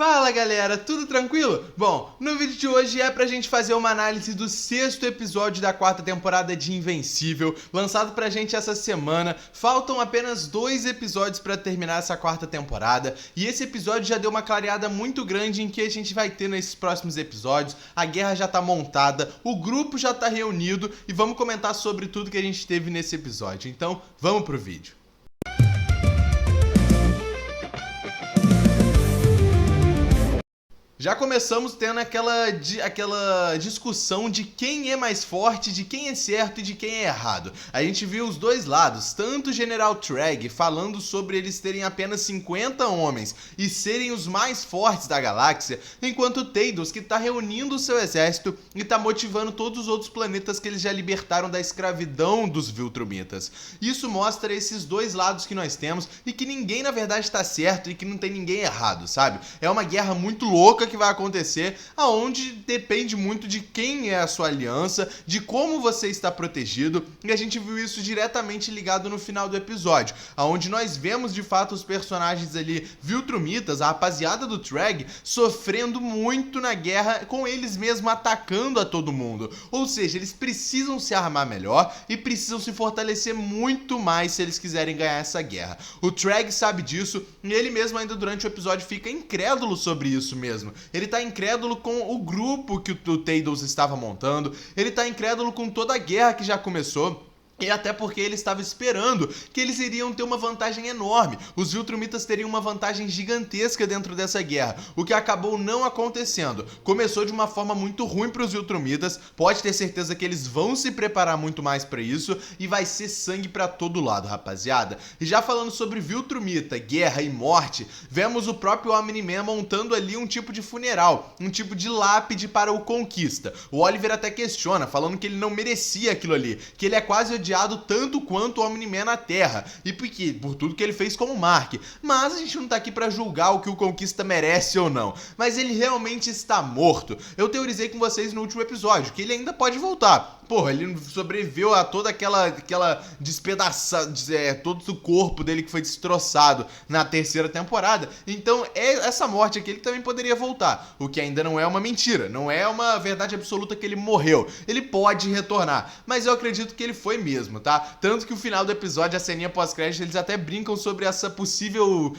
Fala galera, tudo tranquilo? Bom, no vídeo de hoje é pra gente fazer uma análise do 6º episódio da 4ª temporada de Invencível, lançado pra gente essa semana. Faltam apenas 2 episódios pra terminar essa 4ª temporada, e esse episódio já deu uma clareada muito grande em que a gente vai ter nesses próximos episódios. A guerra já tá montada, o grupo já tá reunido e vamos comentar sobre tudo que a gente teve nesse episódio. Então, vamos pro vídeo. Já começamos tendo aquela discussão de quem é mais forte, de quem é certo e de quem é errado. A gente viu os dois lados, tanto o General Treg falando sobre eles terem apenas 50 homens e serem os mais fortes da galáxia, enquanto o Teidos, que tá reunindo o seu exército e tá motivando todos os outros planetas que eles já libertaram da escravidão dos Viltrumitas. Isso mostra esses dois lados que nós temos e que ninguém na verdade tá certo e que não tem ninguém errado, sabe? É uma guerra muito louca que vai acontecer, aonde depende muito de quem é a sua aliança, de como você está protegido, e a gente viu isso diretamente ligado no final do episódio, aonde nós vemos de fato os personagens ali Viltrumitas, a rapaziada do Treg, sofrendo muito na guerra, com eles mesmos atacando a todo mundo. Ou seja, eles precisam se armar melhor e precisam se fortalecer muito mais se eles quiserem ganhar essa guerra. O Treg sabe disso e ele mesmo ainda durante o episódio fica incrédulo sobre isso mesmo. Ele tá incrédulo com o grupo que o Teidos estava montando, ele tá incrédulo com toda a guerra que já começou. E até porque ele estava esperando que eles iriam ter uma vantagem enorme. Os Viltrumitas teriam uma vantagem gigantesca dentro dessa guerra, o que acabou não acontecendo. Começou de uma forma muito ruim para os Viltrumitas, pode ter certeza que eles vão se preparar muito mais para isso e vai ser sangue para todo lado, rapaziada. E já falando sobre Viltrumita, guerra e morte, vemos o próprio Omni-Man montando ali um tipo de funeral, um tipo de lápide para o Conquista. O Oliver até questiona, falando que ele não merecia aquilo ali, que ele é quase odiado tanto quanto o Omni-Man na Terra, e por tudo que ele fez com o Mark. Mas a gente não tá aqui pra julgar o que o Conquista merece ou não, mas ele realmente está morto. Eu teorizei com vocês no último episódio que ele ainda pode voltar. Porra, ele sobreviveu a toda aquela despedaçada, todo o corpo dele que foi destroçado na 3ª temporada. Então, essa morte aqui ele também poderia voltar, o que ainda não é uma mentira, não é uma verdade absoluta que ele morreu. Ele pode retornar, mas eu acredito que ele foi mesmo, tá? Tanto que o final do episódio, a ceninha pós-crédito, eles até brincam sobre essa possível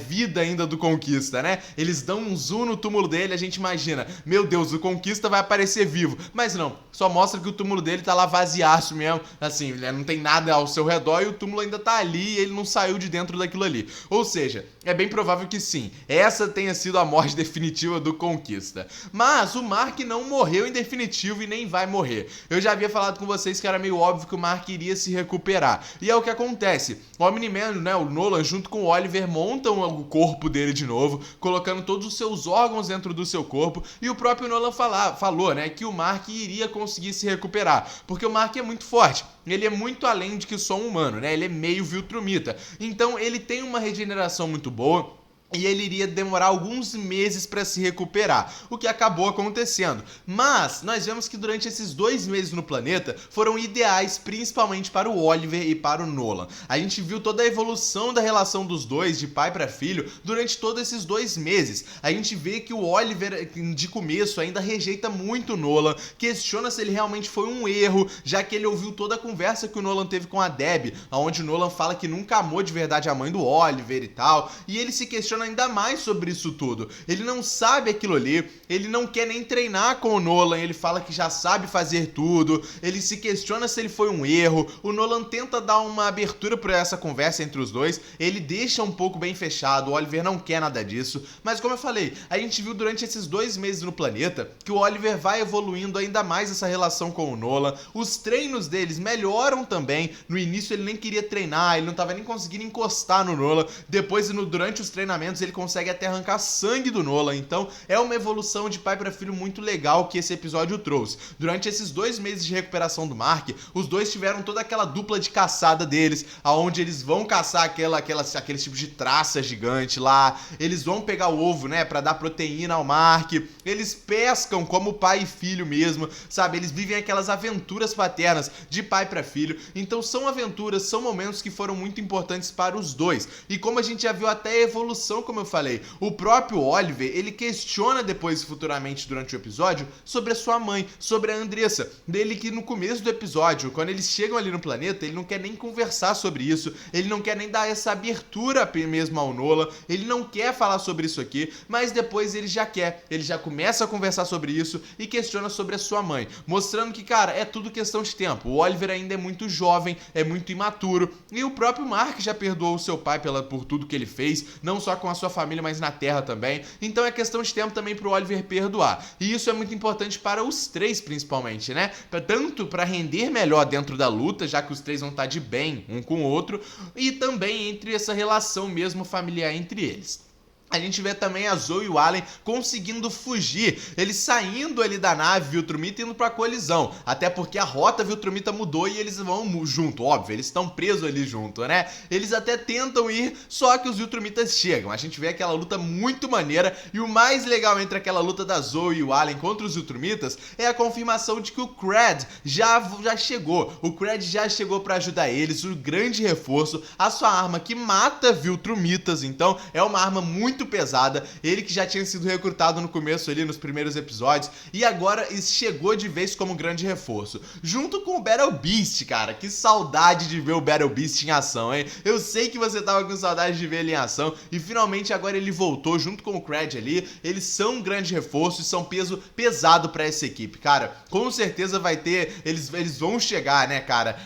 vida ainda do Conquista, né? Eles dão um zoom no túmulo dele, a gente imagina, meu Deus, o Conquista vai aparecer vivo, mas não, só mostra que o túmulo dele tá lá vaziaço mesmo, assim, não tem nada ao seu redor e o túmulo ainda tá ali e ele não saiu de dentro daquilo ali. Ou seja, é bem provável que sim, essa tenha sido a morte definitiva do Conquista. Mas o Mark não morreu em definitivo e nem vai morrer. Eu já havia falado com vocês que era meio óbvio que o Mark iria se recuperar. E é o que acontece. O Omni-Man, né, o Nolan, junto com o Oliver, montam o corpo dele de novo, colocando todos os seus órgãos dentro do seu corpo, e o próprio Nolan falou, né, que o Mark iria conseguir se recuperar, porque o Mark é muito forte. Ele é muito além de que só um humano, né? Ele é meio Viltrumita. Então ele tem uma regeneração muito boa e ele iria demorar alguns meses para se recuperar, o que acabou acontecendo. Mas nós vemos que durante esses 2 meses no planeta foram ideais principalmente para o Oliver e para o Nolan. A gente viu toda a evolução da relação dos dois, de pai para filho, durante todos esses 2 meses. A gente vê que o Oliver, de começo, ainda rejeita muito o Nolan, questiona se ele realmente foi um erro, já que ele ouviu toda a conversa que o Nolan teve com a Debbie, onde o Nolan fala que nunca amou de verdade a mãe do Oliver e tal, e ele se questiona ainda mais sobre isso tudo. Ele não sabe aquilo ali, ele não quer nem treinar com o Nolan, ele fala que já sabe fazer tudo, ele se questiona se ele foi um erro. O Nolan tenta dar uma abertura para essa conversa entre os dois, ele deixa um pouco bem fechado, o Oliver não quer nada disso, mas como eu falei, a gente viu durante esses 2 meses no planeta que o Oliver vai evoluindo ainda mais essa relação com o Nolan, os treinos deles melhoram também. No início ele nem queria treinar, ele não tava nem conseguindo encostar no Nolan, depois durante os treinamentos ele consegue até arrancar sangue do Nolan. Então é uma evolução de pai para filho muito legal que esse episódio trouxe. Durante esses 2 meses de recuperação do Mark, os dois tiveram toda aquela dupla de caçada deles, aonde eles vão caçar aquele tipo de traça gigante lá, eles vão pegar o ovo, né, para dar proteína ao Mark, eles pescam como pai e filho mesmo, sabe? Eles vivem aquelas aventuras paternas de pai para filho. Então são aventuras, são momentos que foram muito importantes para os dois. E como a gente já viu até a evolução situação, como eu falei, o próprio Oliver, ele questiona depois, futuramente, durante o episódio, sobre a sua mãe, sobre a Andressa. Dele que no começo do episódio, quando eles chegam ali no planeta, ele não quer nem conversar sobre isso, ele não quer nem dar essa abertura mesmo ao Nolan, ele não quer falar sobre isso aqui, mas depois ele já quer, ele já começa a conversar sobre isso e questiona sobre a sua mãe, mostrando que, cara, é tudo questão de tempo. O Oliver ainda é muito jovem, é muito imaturo, e o próprio Mark já perdoou o seu pai por tudo que ele fez, não só com a sua família, mas na Terra também. Então é questão de tempo também pro Oliver perdoar. E isso é muito importante para os três, principalmente, né? Tanto para render melhor dentro da luta, já que os três vão estar de bem um com o outro, e também entre essa relação mesmo familiar entre eles. A gente vê também a Zoe e o Allen conseguindo fugir, eles saindo ali da nave Viltrumita e indo pra colisão, até porque a rota Viltrumita mudou e eles vão junto, óbvio, eles estão presos ali junto, né? Eles até tentam ir, só que os Viltrumitas chegam. A gente vê aquela luta muito maneira, e o mais legal entre aquela luta da Zoe e o Allen contra os Viltrumitas é a confirmação de que o Cred já chegou. O Cred já chegou pra ajudar eles, o grande reforço, a sua arma que mata Viltrumitas, então é uma arma muito pesada, ele que já tinha sido recrutado no começo ali, nos primeiros episódios, e agora chegou de vez como grande reforço, junto com o Battle Beast, cara. Que saudade de ver o Battle Beast em ação, hein? Eu sei que você tava com saudade de ver ele em ação, e finalmente agora ele voltou junto com o Cred ali. Eles são um grande reforço e são peso pesado pra essa equipe, cara. Com certeza vai ter, eles vão chegar, né, cara,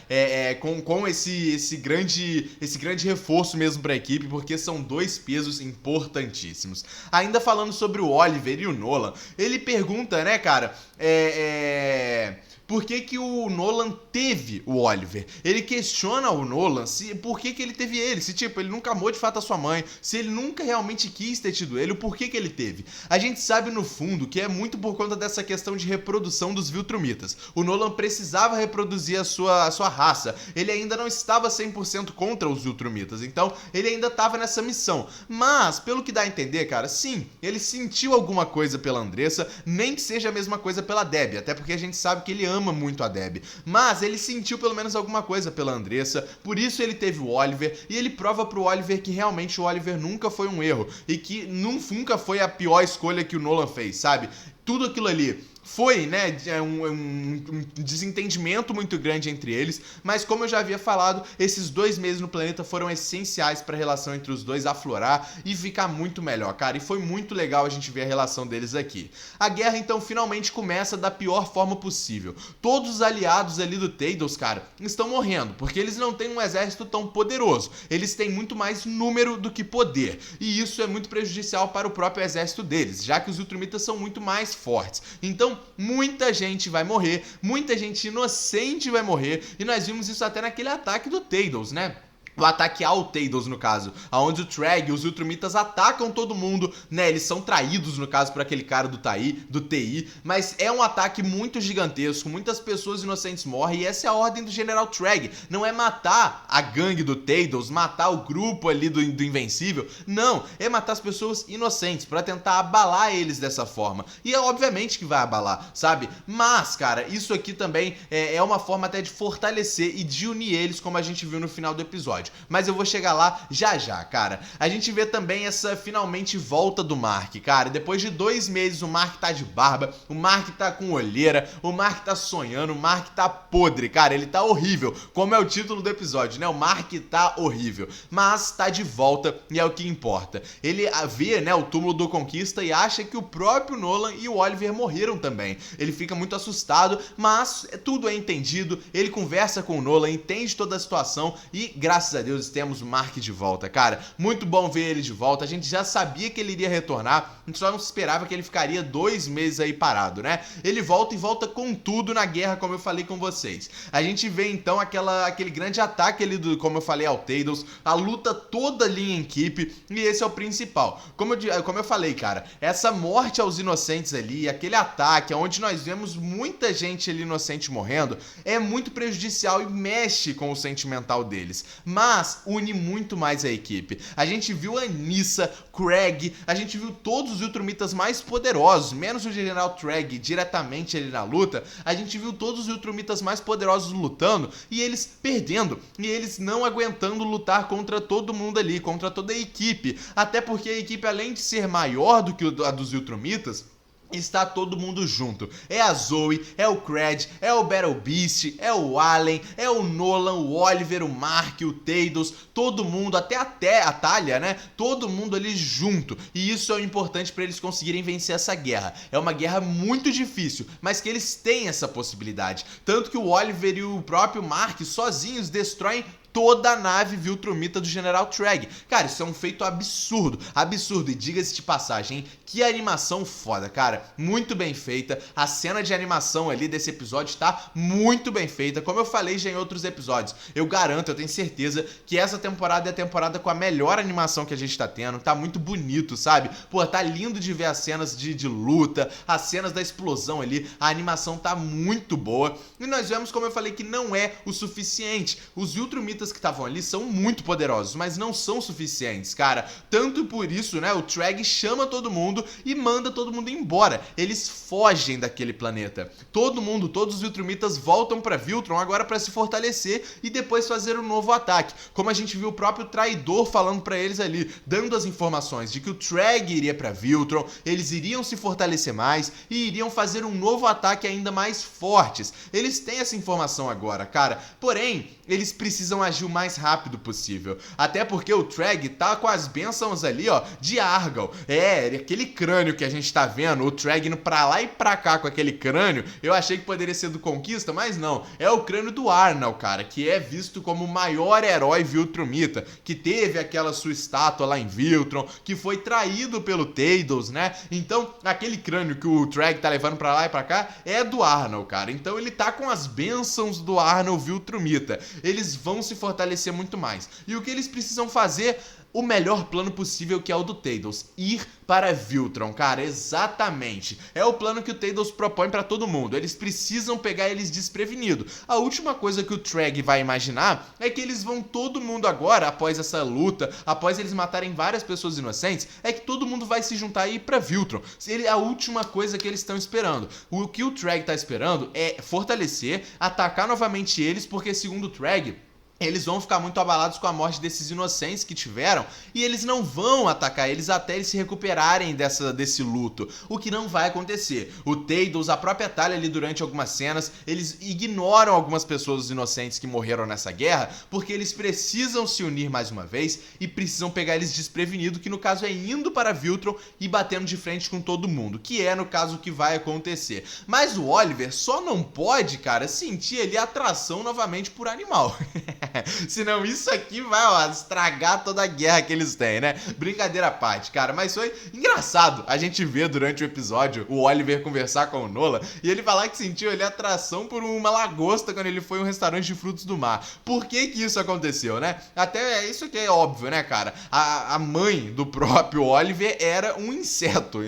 com esse grande reforço mesmo pra equipe, porque são dois pesos importantíssimos. Ainda falando sobre o Oliver e o Nolan, ele pergunta, né, cara, por que o Nolan teve o Oliver? Ele questiona o Nolan por que ele teve ele, se tipo, ele nunca amou de fato a sua mãe, se ele nunca realmente quis ter tido ele, o porquê que ele teve. A gente sabe no fundo que é muito por conta dessa questão de reprodução dos Viltrumitas. O Nolan precisava reproduzir a sua raça, ele ainda não estava 100% contra os Viltrumitas, então ele ainda estava nessa missão. Mas, pelo que dá a entender, cara, sim, ele sentiu alguma coisa pela Andressa, nem que seja a mesma coisa pela Debbie, até porque a gente sabe que ele ama muito a Debbie, mas ele sentiu pelo menos alguma coisa pela Andressa, por isso ele teve o Oliver, e ele prova pro Oliver que realmente o Oliver nunca foi um erro, e que nunca foi a pior escolha que o Nolan fez, sabe? Tudo aquilo ali foi, né, um desentendimento muito grande entre eles, mas como eu já havia falado, esses 2 meses no planeta foram essenciais para a relação entre os dois aflorar e ficar muito melhor, cara, e foi muito legal a gente ver a relação deles aqui. A guerra então finalmente começa da pior forma possível. Todos os aliados ali do Tados, cara, estão morrendo, porque eles não têm um exército tão poderoso, eles têm muito mais número do que poder, e isso é muito prejudicial para o próprio exército deles, já que os Viltrumitas são muito mais fortes. Então, muita gente vai morrer, muita gente inocente vai morrer, e nós vimos isso até naquele ataque do Tados, né? O ataque ao Tados, no caso, onde o Treg e os Viltrumitas atacam todo mundo, né? Eles são traídos, no caso, por aquele cara do TI, mas é um ataque muito gigantesco, muitas pessoas inocentes morrem, e essa é a ordem do General Treg. Não é matar a gangue do Tados, matar o grupo ali do Invencível, não, é matar as pessoas inocentes, pra tentar abalar eles dessa forma. E é obviamente que vai abalar, sabe? Mas, cara, isso aqui também é uma forma até de fortalecer e de unir eles, como a gente viu no final do episódio. Mas eu vou chegar lá já já, cara. A gente vê também essa finalmente volta do Mark, cara. Depois de 2 meses o Mark tá de barba, o Mark tá com olheira, o Mark tá sonhando, o Mark tá podre, cara. Ele tá horrível, como é o título do episódio, né? O Mark tá horrível, mas tá de volta e é o que importa. Ele vê, né, o túmulo do Conquista e acha que o próprio Nolan e o Oliver morreram também. Ele fica muito assustado, mas tudo é entendido. Ele conversa com o Nolan, entende toda a situação e, graças a Deus, temos o Mark de volta, cara. Muito bom ver ele de volta. A gente já sabia que ele iria retornar, a gente só não esperava que ele ficaria 2 meses aí parado, né? Ele volta e volta com tudo na guerra, como eu falei com vocês. A gente vê então aquele grande ataque ali como eu falei, ao Tados, a luta toda ali em equipe, e esse é o principal. Como eu falei, cara, essa morte aos inocentes ali, aquele ataque onde nós vemos muita gente ali inocente morrendo, é muito prejudicial e mexe com o sentimental deles. Mas mas une muito mais a equipe. A gente viu a Nyssa, Craig, a gente viu todos os Viltrumitas mais poderosos, menos o General Treg diretamente ali na luta, a gente viu todos os Viltrumitas mais poderosos lutando e eles perdendo, e eles não aguentando lutar contra todo mundo ali, contra toda a equipe, até porque a equipe, além de ser maior do que a dos Viltrumitas, está todo mundo junto. É a Zoe, é o Cred, é o Battle Beast, é o Allen, é o Nolan, o Oliver, o Mark, o Tados, todo mundo, até a Talia, né? Todo mundo ali junto. E isso é o importante para eles conseguirem vencer essa guerra. É uma guerra muito difícil, mas que eles têm essa possibilidade. Tanto que o Oliver e o próprio Mark sozinhos destroem toda a nave Viltrumita do General Treg. Cara, isso é um feito absurdo, absurdo. E diga-se de passagem, hein? Que animação foda, cara. Muito bem feita. A cena de animação ali desse episódio tá muito bem feita. Como eu falei já em outros episódios, eu garanto, eu tenho certeza que essa temporada é a temporada com a melhor animação que a gente tá tendo. Tá muito bonito, sabe? Pô, tá lindo de ver as cenas de luta, as cenas da explosão ali. A animação tá muito boa. E nós vemos, como eu falei, que não é o suficiente. Os Viltrumitas que estavam ali são muito poderosos, mas não são suficientes, cara. Tanto por isso, né, o Treg chama todo mundo e manda todo mundo embora. Eles fogem daquele planeta. Todo mundo, todos os Viltrumitas voltam pra Viltron agora pra se fortalecer e depois fazer um novo ataque. Como a gente viu o próprio traidor falando pra eles ali, dando as informações de que o Treg iria pra Viltron, eles iriam se fortalecer mais e iriam fazer um novo ataque ainda mais fortes. Eles têm essa informação agora, cara. Porém, eles precisam agir o mais rápido possível. Até porque o Treg tá com as bênçãos ali, ó, de Argal. É, aquele crânio que a gente tá vendo, o Treg indo pra lá e pra cá com aquele crânio, eu achei que poderia ser do Conquista, mas não. É o crânio do Arnal, cara, que é visto como o maior herói Viltrumita, que teve aquela sua estátua lá em Viltron, que foi traído pelo Tados, né? Então, aquele crânio que o Treg tá levando pra lá e pra cá é do Arnal, cara. Então ele tá com as bênçãos do Arnal Viltrumita. Eles vão se fortalecer muito mais. E o que eles precisam fazer? O melhor plano possível, que é o do Tados, ir para Viltron, cara, exatamente. É o plano que o Tados propõe para todo mundo. Eles precisam pegar eles desprevenidos. A última coisa que o Treg vai imaginar é que eles vão todo mundo agora, após essa luta, após eles matarem várias pessoas inocentes, é que todo mundo vai se juntar e ir para Viltron. É a última coisa que eles estão esperando. O que o Treg está esperando é fortalecer, atacar novamente eles, porque segundo o Treg, eles vão ficar muito abalados com a morte desses inocentes que tiveram e eles não vão atacar eles até eles se recuperarem desse luto, o que não vai acontecer. O Tados, a própria Talia ali durante algumas cenas, eles ignoram algumas pessoas inocentes que morreram nessa guerra porque eles precisam se unir mais uma vez e precisam pegar eles desprevenidos, que no caso é indo para Viltron e batendo de frente com todo mundo, que é no caso o que vai acontecer. Mas o Oliver só não pode, cara, sentir ali atração novamente por animal. Senão isso aqui vai, ó, estragar toda a guerra que eles têm, né? Brincadeira à parte, cara. Mas foi engraçado a gente ver durante o episódio o Oliver conversar com o Nolan e ele falar que sentiu ali atração por uma lagosta quando ele foi em um restaurante de frutos do mar. Por que que isso aconteceu, né? Até isso aqui é óbvio, né, cara? A mãe do próprio Oliver era um inseto.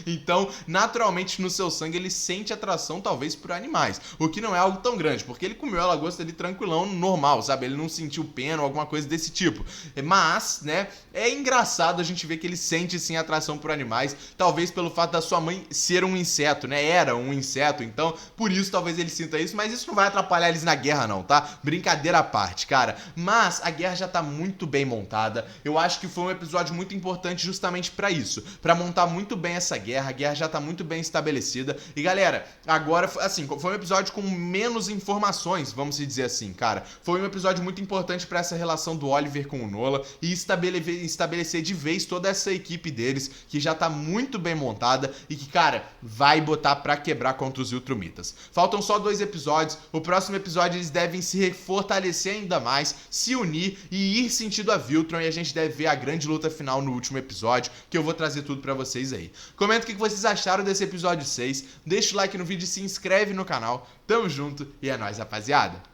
Então, naturalmente, no seu sangue ele sente atração talvez por animais. O que não é algo tão grande, porque ele comeu a lagosta ali tranquilão, normal, sabe? Ele não sentiu pena ou alguma coisa desse tipo. Mas, né, é engraçado a gente ver que ele sente sim atração por animais, talvez pelo fato da sua mãe ser um inseto, né? Era um inseto, então por isso talvez ele sinta isso, mas isso não vai atrapalhar eles na guerra não, tá? Brincadeira à parte, cara. Mas a guerra já tá muito bem montada. Eu acho que foi um episódio muito importante justamente pra isso, pra montar muito bem essa guerra. A guerra já tá muito bem estabelecida. E galera, agora, assim, foi um episódio com menos informações, vamos dizer assim, cara. Foi um episódio muito importante pra essa relação do Oliver com o Nolan e estabelecer de vez toda essa equipe deles, que já tá muito bem montada e que, cara, vai botar pra quebrar contra os Viltrumitas. Faltam só 2 episódios. O próximo episódio eles devem se fortalecer ainda mais, se unir e ir sentido a Viltron, e a gente deve ver a grande luta final no último episódio, que eu vou trazer tudo pra vocês aí. Comenta o que vocês acharam desse episódio 6, deixa o like no vídeo e se inscreve no canal. Tamo junto e é nóis, rapaziada!